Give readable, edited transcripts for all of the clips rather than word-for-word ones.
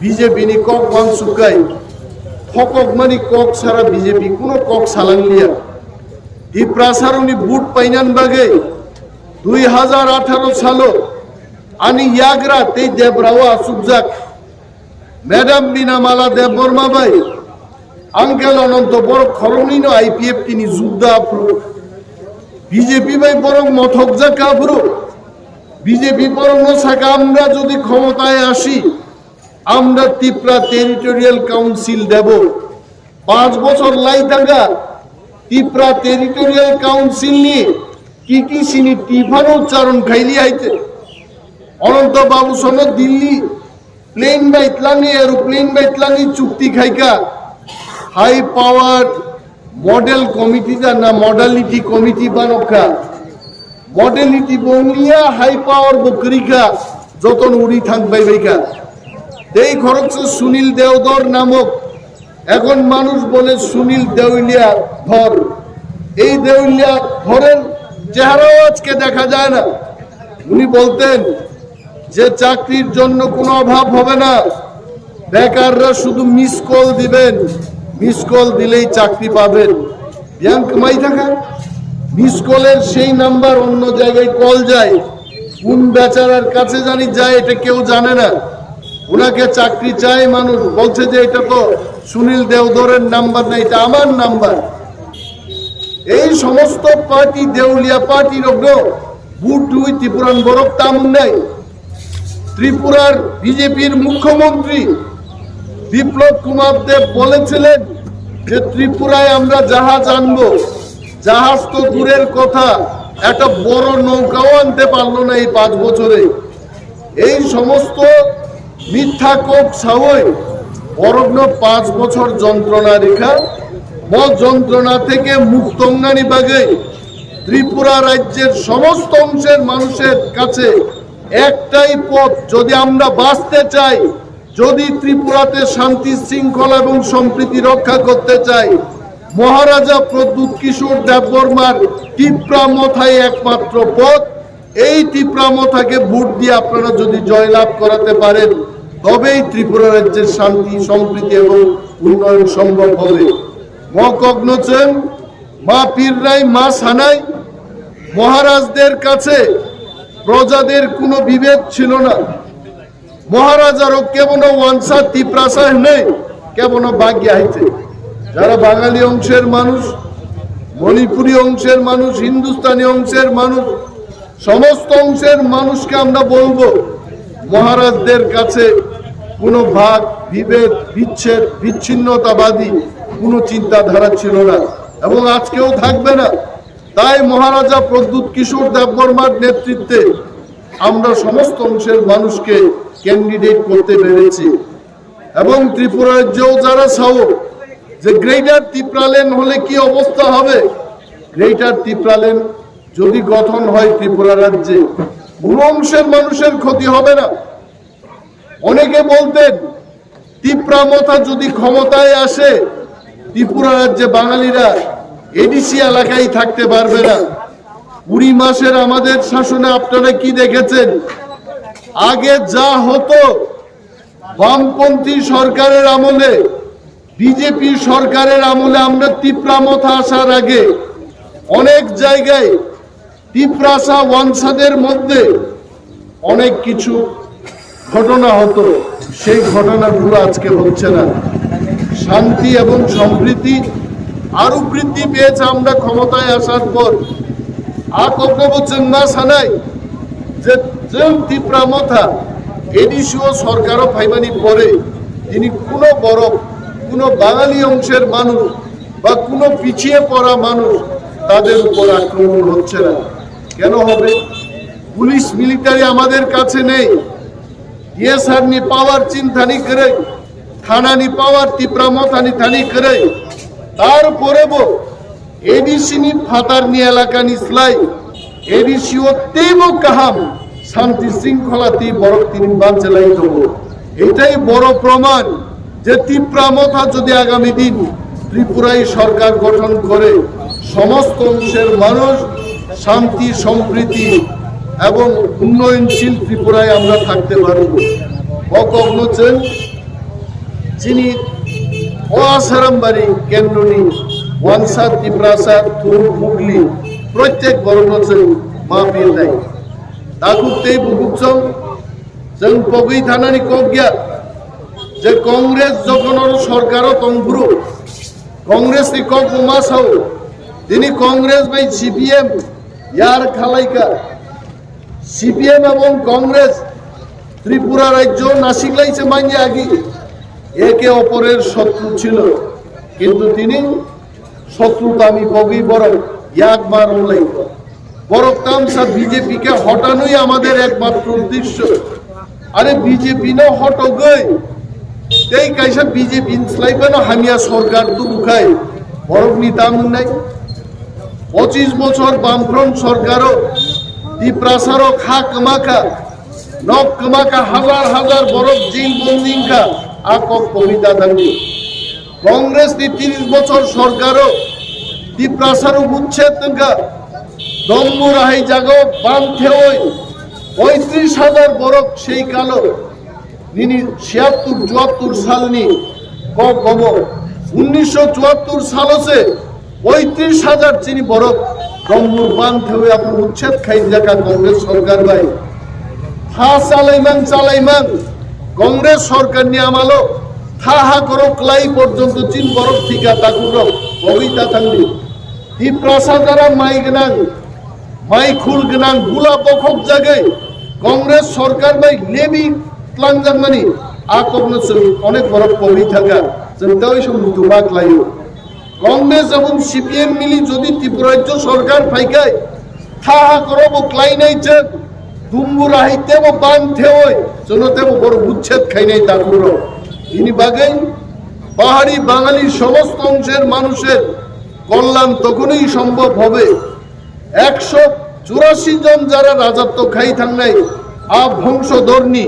BJP নি cock one সুকাই ফকক মানি cock সারা BJP কোনো কক সালাংলিয়া ই প্রাসারনি বুট পাইনান বাগে 2018 সালো আনি ইয়াগরা তেই দেবরাওয়া সুবজাক ম্যাডাম বিনামালা দেববর্মা বাই আঙ্কেল অনন্ত বড় খরনিনো আইপিএফ তিনি যুদ্ধা আফরু বিজেপি বাই বরং মথক জাকা আফরু বিজেপি বরং সাকা আমরা যদি ক্ষমতায় আসি আমরা ত্রিপুরা টেরিটোরিয়াল কাউন্সিল দেব 5 বছর লাই থাকা ত্রিপুরা টেরিটোরিয়াল কাউন্সিল নিয়ে কি সিনি টিফান উচ্চারণ খাইলি আইতে অনন্ত বাবু সন দিল্লি প্লেন বাইতলানি এরোপ্লেন বাইতলানি চুক্তি খাইকা হাই পাওয়ার মডেল কমিটি না মডালিটি কমিটি বানকা মডেলিটি বংলিয়া হাই পাওয়ার বকরিকা যতন উড়ি থাকবাই বাইকা এই খরচ সুনীল দেওধর নামক এখন মানুষ বলে সুনীল দেউলিয়া ধর এই দেউলিয়া ধরের চেহারাও আজকে দেখা যায় না উনি বলতেন যে চাকরির জন্য কোনো অভাব হবে না বেকাররা শুধু মিস কল দিবেন মিস কল দিলেই চাকরি পাবেন ব্যাংক মাই থাকা মিস কলের সেই নাম্বার অন্য জায়গায় কল যায় কোন বেচারার কাছে জানি যায় এটা কেউ জানে না ওনাকে চাকরি চায় মানুষ বলছে যে এটা তো সুনীল দেওধরের নাম্বার না এটা আমার নাম্বার এই সমস্ত পার্টি দেউলিয়া পার্টি রগ্ন বুট দুই ত্রিপুরান বরফ তামুন নাই ত্রিপুরার বিজেপির মুখ্যমন্ত্রী বিপ্লব কুমার দেব বলেছিলেন যে ত্রিপুরায় আমরা জাহাজ আনবো জাহাজ তো দূরের কথা একটা বড় নৌকাও আনতে পারলো না এই 5 বছরে এই সমস্ত মিথ্যা কোপ সাহই বরগ্ন 5 বছর যন্ত্রণা রেখা যন্ত্রণা থেকে মুক্তঙ্গানি বাগে ত্রিপুরা রাজ্যের সমস্ত অংশের মানুষের কাছে একটাই পথ যদি আমরা বাঁচতে চাই যদি ত্রিপুরাতে শান্তি শৃঙ্খলা এবং সম্প্রীতি রক্ষা করতে চাই মহারাজা প্রদ্যুৎ কিশোর দেববর্মার টিপ্রামথাই একমাত্র পথ এই টিপ্রামথাকে ভোট দিয়ে আপনারা যদি জয়লাভ করাতে পারেন তবেই ত্রিপুরা রাজ্যের শান্তি সম্প্রীতি এবং উন্নয়ন সম্ভব হবে মকগ্নচেন মা পীররাই মা সানাই মহারাজদের কাছে প্রজাদের কোনো বিভেদ ছিল না মহারাজারও কেবল ওয়ানসা ত্রিপ্রাসা নেই কেবল বাগ্যা হইতে যারা বাঙালি অংশের মানুষ মণিপুরী অংশের মানুষ হিন্দুস্তানি অংশের মানুষ সমস্ত অংশের মানুষকে আমরা বলবো মহারাজদের কাছে কোনো ভাগ বিভেদ বিচ্ছেদ বিচ্ছিন্নতাবাদী কোনো চিন্তাধারা ছিল না এবং আজকেও থাকবে না তাই মহারাজা প্রদ্যুৎ কিশোর দেববর্মার নেতৃত্বে আমরা সমস্ত অংশের মানুষকে ক্যান্ডিডেট করতে পেরেছি এবং ত্রিপুরা রাজ্যেও যারা চাও যে গ্রেটার ত্রিপুরাল্যান্ড হলে কি অবস্থা হবে গ্রেটার ত্রিপুরাল্যান্ড যদি গঠন হয় ত্রিপুরা রাজ্যে কোনো অংশের মানুষের ক্ষতি হবে না অনেকে বলতেন ত্রিপ্রামথা যদি ক্ষমতায় আসে ত্রিপুরা রাজ্যে বাঙালিরা এডিসি এলাকায় থাকতে পারবে না 20 মাসের আমাদের শাসনে আপনারা কি দেখেছেন আগে যা হতো বামপন্থী সরকারের আমলে বিজেপি সরকারের আমলে আমরা ত্রিপ্রামথা আসার আগে অনেক জায়গায় ত্রিপ্রাসা ওয়ানসাদের মধ্যে অনেক কিছু ঘটনা হতো সেই ঘটনাগুলো আজকে হচ্ছে না শান্তি এবং সম্প্রীতি আরো বৃদ্ধি পেয়েছে আমরা ক্ষমতায় আসার পর বলছেন না সানাই যে ত্রিপ্রামথা এডিসিও সরকারও ফাইবানি পরে তিনি কোনো বড় কোনো বাঙালি অংশের মানুষ বা কোনো পিছিয়ে পড়া মানুষ তাদের উপর আক্রমণ হচ্ছে না কেন হবে পুলিশ মিলিটারি আমাদের কাছে নেই ये सर नी पावर चिंतानी करे थाना नी पावर ত্রিপ্রামথানি থানি करे তারপরে বো এডিসি নি ফাতার নি এলাকা নি স্লাই এডিসি ও তেমো কাহাম শান্তি শৃঙ্খলাতি বড় তিন বাঞ্চলাই দেবো এটাই বড় প্রমাণ যে ত্রিপ্রামথা যদি আগামী দিন ত্রিপুরায় সরকার গঠন করে সমস্ত অংশের মানুষ শান্তি সম্প্রীতি এবং উন্নয়নশীল ত্রিপুরায় আমরা থাকতে পারব অকগ্নচেন চিনি অসারামবাড়ি কেন্দ্রনি ওয়ানসা তিপ্রাসা থুর হুগলি প্রত্যেক বরণচেন মাপিল নাই তাকুতে বুকুচং जों पगै थानानै कक गया जे कांग्रेस जखन सरकारो तंगुरु कांग्रेस नि कक मासाव दिनै कांग्रेस बाय सीपीएम यार खालायका सीपीएम এবং कांग्रेस त्रिपुरा राज्य नासिकलाইছে মাইনে আগে একে অপরের শত্রু ছিল কিন্তু তিনি শত্রুতা আমি পগৈ বড় একবার হলাই বড় তামসা বিজেপি কে হটানোই আমাদের একমাত্র উদ্দেশ্য अरे बीजेपी न हटो गई तेई कैसा बीजेपी स्लाइबन हामिया सरकार तो बुखाय बरफ नीता मुन्नाय 25 বছর বামফ্রন্ট সরকারও দিপ্রাসারও খা কমাকা নক কমাকা হাজার হাজার বরফ জেল বন্দিংকা আকক কবিতা দাঙ্গি কংগ্রেস নি 30 বছর সরকারও দিপ্রাসারও উচ্ছেদ তঙ্কা দম্বু রাহাই জাগো বানথে ওই 35,000 বরফ সেই কালো তিনি 76-74 সালনি কব 1974 সালসে 35,000 চিনি বরফ দম্বুর বাঁধতে হয়ে আপনার উচ্ছেদ খাই জায়গা কংগ্রেস সরকার ভাই থা চালাইমান কংগ্রেস সরকার নিয়ে আমালো থা হা করো ক্লাই পর্যন্ত চিন বরফ ঠিকা তাকুর কবিতা থাকলি দিপ্রাসা যারা মাই গনাং মাই খুল গনাং গুলা বখক জায়গায় কংগ্রেস সরকার ভাই লেবি ক্লাংজামানি আকবনো অনেক বড় পড়ি থাকা যেটা ওই সব দুবাক লাইও কংগ্রেস এবং সিপিএম মিলি যদি ত্রিপুরা রাজ্য সরকার ফাইকায় থাহা করব ক্লাই নাইছে দুম্বু রাহিতে ও বানথে ওই জনতে বড় উচ্ছেদ খাই নাই তাকুর ইনি বাগাই পাহাড়ি বাঙালি সমস্ত অংশের মানুষের কল্যাণ তখনই সম্ভব হবে 184 জন যারা রাজত্ব খাই থাং নাই আব বংশধর্নী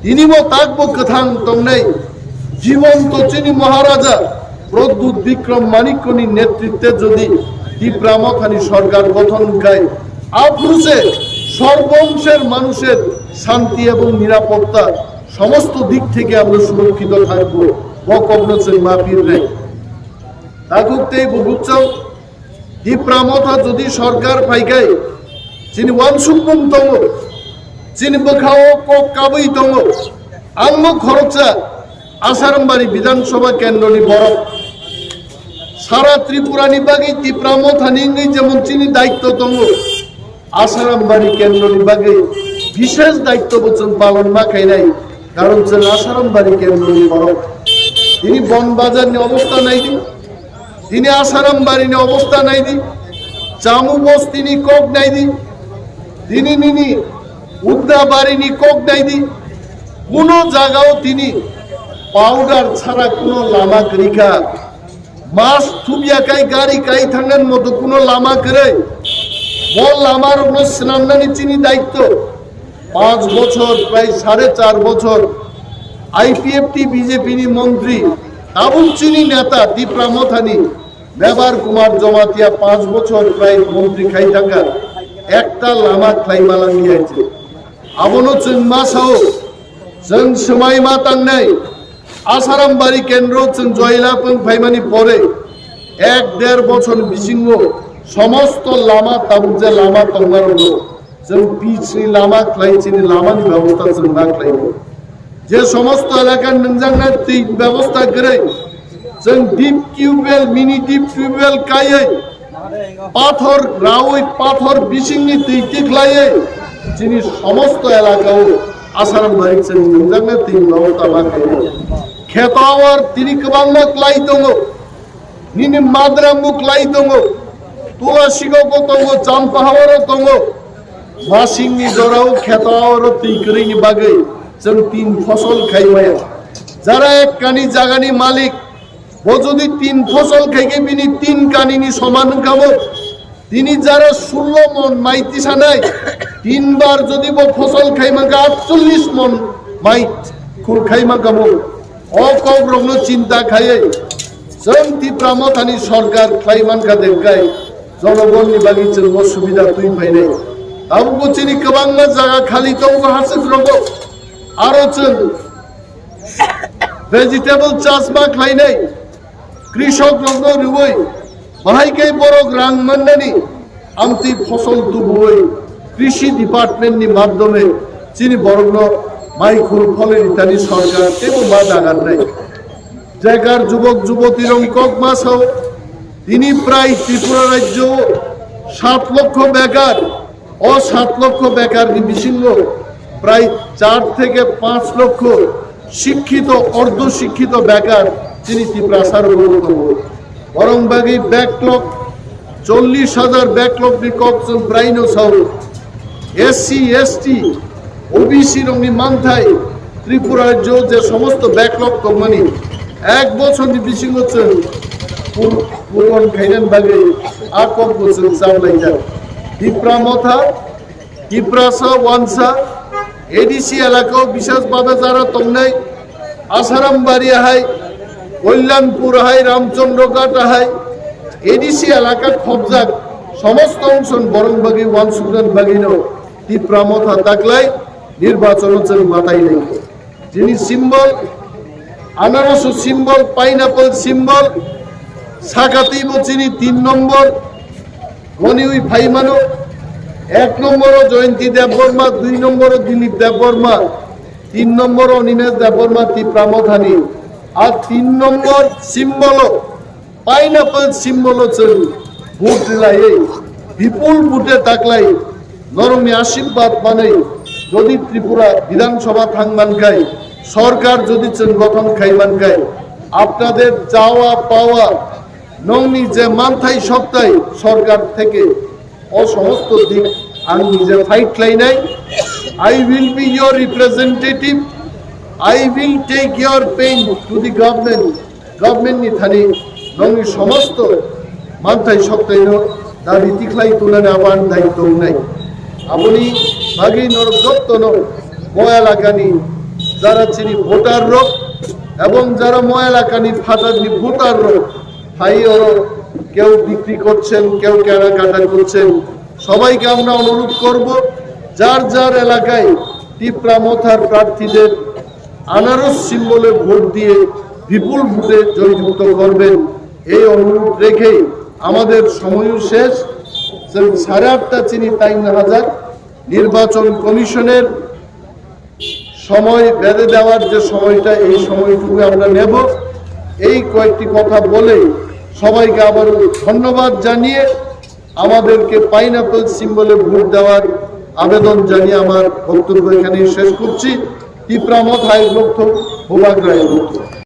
তিনিও তাকবো কথাং তং নাই জীবন্ত চিনি মহারাজা প্রদ্যুৎ বিক্রম মানিক্যনি নেতৃত্বে যদি ত্রিপুরামথানি সরকার গঠন গায় আফরুসে সর্বংশের মানুষের শান্তি এবং নিরাপত্তা সমস্ত দিক থেকে আমরা সুরক্ষিত থাকবো বকবনসেন মাপির নাই তাগুতেই বুঝছাও ত্রিপুরামথা যদি সরকার ফাইকায় চিনি ওয়ানসুকুম দङ চিনি বখাও কক কাবৈ দङ আংমো খরচা আসারামবাড়ি বিধানসভা কেন্দ্রনি বরফ সারা ত্রিপুরানি বাগে ত্রিপুরামথানি যেমন চিনি দায়িত্ব দङ আসারামবাড়ি কেন্দ্রনি বাগে বিশেষ দায়িত্ব বচন পালন মাখাই নাই কারণ আসারামবাড়ি কেন্দ্রনি বরফ তিনি বনবাজার নি অবস্থা নাই দি তিনি আসারামবাড়ি নি অবস্থা নাই দি চামু বস্তি নি কক নাই দি তিনি নিনি উদ্দাবাড়ি নি কক নাই দি কোন জায়গাও তিনি পাউডার ছাড়া কোন লামা রিখা মাস থুবিয়া কাই গাড়ি কাই থাঙ্গার মতো কোন লামা করে বল আমার স্নান্নানি চিনি দায়িত্ব 5 বছর প্রায় 4.5 বছর আইপিএফটি বিজেপি নি মন্ত্রী আবুল চিনি নেতা ত্রিপুরামথানি ব্যবহার কুমার জমাতিয়া 5 বছর প্রায় মন্ত্রী খাই থাকা একটা লামা খাই মালাঙ্গি আছে আবনো চিনমাসাও जों समाय मातां নাই আসারামবাড়ি কেন্দ্র जों জয়লাপং ফাইমানি পরে 1-1.5 বছর বিসিঙ্গ সমস্ত লামা তাবুজে লামা তঙ্গার হলো जों পিছনি লামা ক্লাইছিনি লামানি ব্যবস্থা जों না ক্লাইব যে সমস্ত এলাকার নংজাংনা তি ব্যবস্থা করে जों deep tubewell mini deep tubewell কায়ে পাথর রাউই পাথর বিসিংনি তি টিকলায়ে যিনি সমস্ত এলাকাও আসারামবাড়ি নংজাংনা তি ব্যবস্থা মাখাই খেতাওয়ার তিনি কবাংনা ক্লাই দङ নিনি মাদ্রা মুখ লাই দङ তুলাসিগো দङ জামপাহাওয়ার দङ মাসিংনি জরাও খেতাওয়ার তিকরিনি বাগে जों 3 ফসল খাইবায়া যারা এক কানি জাগানি মালিক ও যদি 3 ফসল খাইকে বিনি 3 কানিনি সমান খাবো তিনি যারা 16 মন মাইতি সানাই 3 বার যদি ও ফসল খাইমাকা 48 মন মাইত খুর খাইমাকাবো অকব রগ্ন চিন্তা খাইয়ে जों ত্রিপুরামথানি সরকার খাইমানকা দেখায় জনগণনি বাগি जों অসুবিধা তুই পাইনাই আবু চিনি কবাংনা জায়গা খালি তো হাসে রগো আরো जों ভেজিটেবল চাষবাস খাই নাই কৃষক লগ্ন রুবই বাহাইকে বড় রাং মান্নানি আমতি ফসল তুবই কৃষি ডিপার্টমেন্টনি মাধ্যমে চিনি বরগ্ন মাইকুর ফলে ইত্যাদি সরকার এবং বা ডাগার নাই জায়গার যুবক যুবতী রঙ্কক মাস তিনি প্রায় ত্রিপুরা রাজ্য 7 লক্ষ বেকার ও 7 লক্ষ বেকার বিশিঙ্গ প্রায় 4 থেকে 5 লক্ষ শিক্ষিত অর্ধ শিক্ষিত বেকার তিনি ত্রিপ্রাসার বরং বাগি ব্যাকলগ 40,000 ব্যাকলগ নিকজন ব্রাইন সাউ এসসি এসটি ওবিসি রঙনি মানথাই ত্রিপুরা রাজ্য যে সমস্ত ব্যাকলগ কোম্পানি 1 বছর বিশিঙ্গ পুরন খাইলেন বাগে আকক বছর চাওলাই যায় ত্রিপুরা মথা ত্রিপ্রাসা ওয়ানসা এডিসি এলাকাও বিশেষভাবে যারা তমনাই আসারাম বাড়ি হাই কল্যাণপুর হাই রামচন্দ্রঘাট হাই এডিসি এলাকা খবজাক সমস্ত অংশ বরংবাগি ওয়ান সুদান বাগিনো ত্রিপুরা মথা তাকলাই নির্বাচন হচ্ছে মাথায় নেই যিনি সিম্বল আনারস সিম্বল পাইনাপল সিম্বল সাকাতি চিনি 3 নম্বর গনিউই ভাইমানো 1 নম্বর জয়ন্তী দেববর্মা 2 নম্বর দিলীপ দেববর্মা 3 নম্বর অনিমেষ দেববর্মা ত্রিপ্রামথানি আর 3 নম্বর সিম্বল পাইনাপল সিম্বল হচ্ছে ভোট দিলাই বিপুল ভোটে তাকলাই নরমি আশীর্বাদ মানে যদি ত্রিপুরা বিধানসভা থাকমান খাই সরকার যদি গঠন খাইমান খাই আপনাদের চাওয়া পাওয়া নংনি যে মানথাই সপ্তাহে সরকার থেকে সমস্ত দিক আমি নিজে ফাইট লাই নাই I will be your representative I will take your pain to the government নি থানি নংনি সমস্ত মানথাই সপ্তাহে দাবি তিখলাই তুলনে আমার দায়িত্ব নাই আপনি বাগি নরদত্তন ময়া লাগানি যারা চিনি ভোটার রোগ এবং যারা ময়া লাগানি ফাটানি ভোটার রোগ হাই কেউ বিক্রি করছেন কেউ কেনাকাটা করছেন সবাইকে আমরা অনুরোধ করব যার যার এলাকায় ত্রিপ্রামথার প্রার্থীদের আনারস সিম্বলে ভোট দিয়ে বিপুল ভোটে জয়যুক্ত করবেন এই অনুরোধ রেখেই আমাদের সময়ও শেষ 8:30 চিনি 3000 নির্বাচন কমিশনের সময় বেঁধে দেওয়ার যে সময়টা এই সময়টুকু আমরা নেব এই কয়েকটি কথা বলে সবাইকে আবার ধন্যবাদ জানিয়ে আমাদেরকে পাইনাপল সিম্বলে ভোট দেওয়ার আবেদন জানিয়ে আমার বক্তব্য এখানে শেষ করছি ত্রিপ্রামথায় লক্ষ্য ভূভাগ রায়।